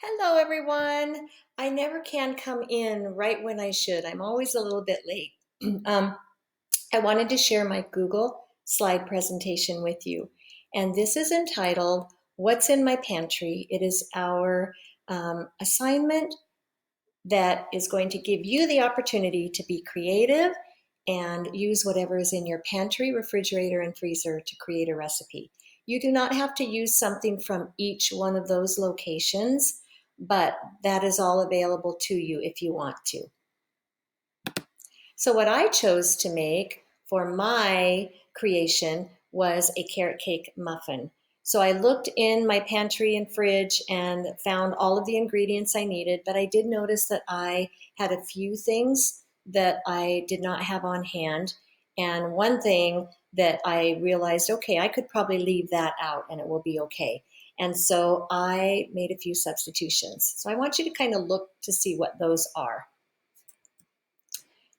Hello, everyone. I never can come in right when I should. I'm always a little bit late. um, I wanted to share my Google slide presentation with you. And this is entitled, What's in My Pantry? It is our assignment that is going to give you the opportunity to be creative and use whatever is in your pantry, refrigerator, and freezer to create a recipe. You do not have to use something from each one of those locations, but that is all available to you if you want to. So what I chose to make for my creation was a carrot cake muffin. So I looked in my pantry and fridge and found all of the ingredients I needed, but I did notice that I had a few things that I did not have on hand. And one thing that I realized, okay, I could probably leave that out and it will be okay. And so I made a few substitutions. So I want you to kind of look to see what those are.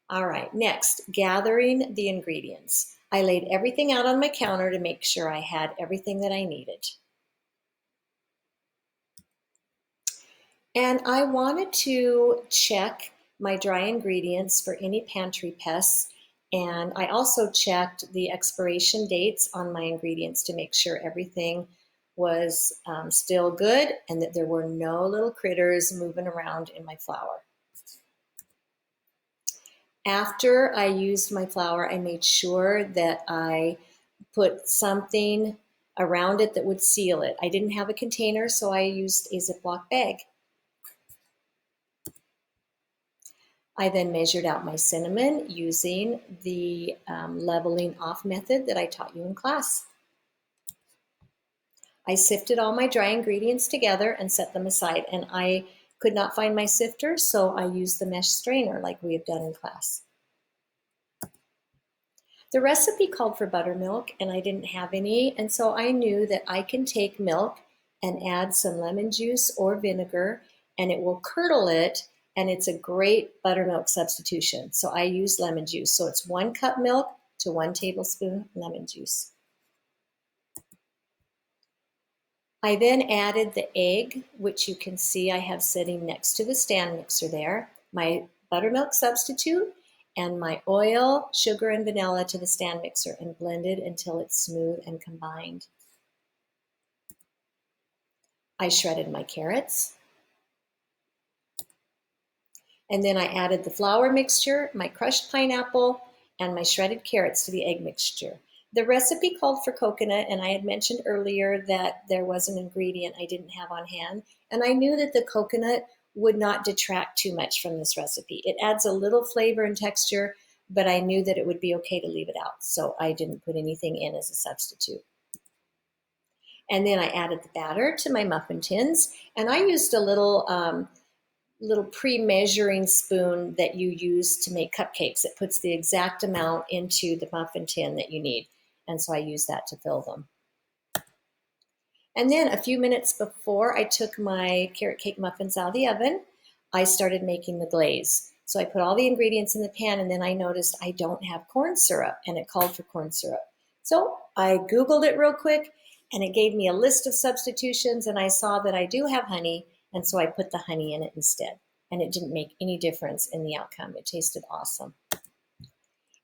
All right, next, gathering the ingredients. I laid everything out on my counter to make sure I had everything that I needed. And I wanted to check my dry ingredients for any pantry pests. And I also checked the expiration dates on my ingredients to make sure everything was still good and that there were no little critters moving around in my flour. After I used my flour, I made sure that I put something around it that would seal it. I didn't have a container, so I used a Ziploc bag. I then measured out my cinnamon using the leveling off method that I taught you in class. I sifted all my dry ingredients together and set them aside, and I could not find my sifter, so I used the mesh strainer like we have done in class. The recipe called for buttermilk and I didn't have any, and so I knew that I can take milk and add some lemon juice or vinegar and it will curdle it, and it's a great buttermilk substitution. So I use lemon juice. So it's 1 cup milk to 1 tablespoon lemon juice. I then added the egg, which you can see I have sitting next to the stand mixer there, my buttermilk substitute, and my oil, sugar, and vanilla to the stand mixer and blended until it's smooth and combined. I shredded my carrots. And then I added the flour mixture, my crushed pineapple, and my shredded carrots to the egg mixture. The recipe called for coconut, and I had mentioned earlier that there was an ingredient I didn't have on hand, and I knew that the coconut would not detract too much from this recipe. It adds a little flavor and texture, but I knew that it would be okay to leave it out, so I didn't put anything in as a substitute. And then I added the batter to my muffin tins, and I used a little pre-measuring spoon that you use to make cupcakes. It puts the exact amount into the muffin tin that you need. And so I use that to fill them. And then a few minutes before I took my carrot cake muffins out of the oven, I started making the glaze. So I put all the ingredients in the pan, and then I noticed I don't have corn syrup, and it called for corn syrup. So I Googled it real quick, and it gave me a list of substitutions, and I saw that I do have honey, and so I put the honey in it instead. And it didn't make any difference in the outcome. It tasted awesome.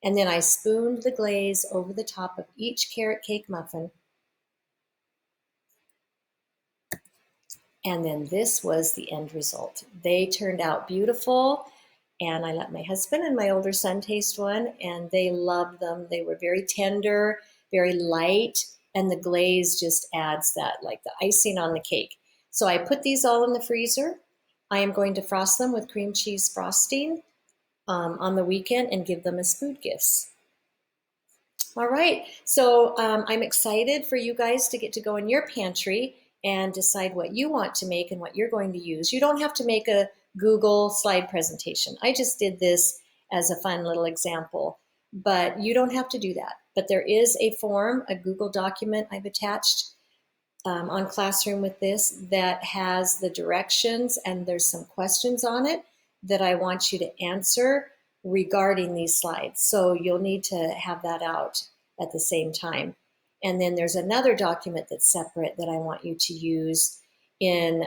And then I spooned the glaze over the top of each carrot cake muffin. And then this was the end result. They turned out beautiful, and I let my husband and my older son taste one, and they loved them. They were very tender, very light, and the glaze just adds that, like the icing on the cake. So I put these all in the freezer. I am going to frost them with cream cheese frosting on the weekend and give them as food gifts. All right, so I'm excited for you guys to get to go in your pantry and decide what you want to make and what you're going to use. You don't have to make a Google slide presentation. I just did this as a fun little example, but you don't have to do that. But there is a form, a Google document I've attached on Classroom with this that has the directions, and there's some questions on it that I want you to answer regarding these slides. So you'll need to have that out at the same time. And then there's another document that's separate that I want you to use in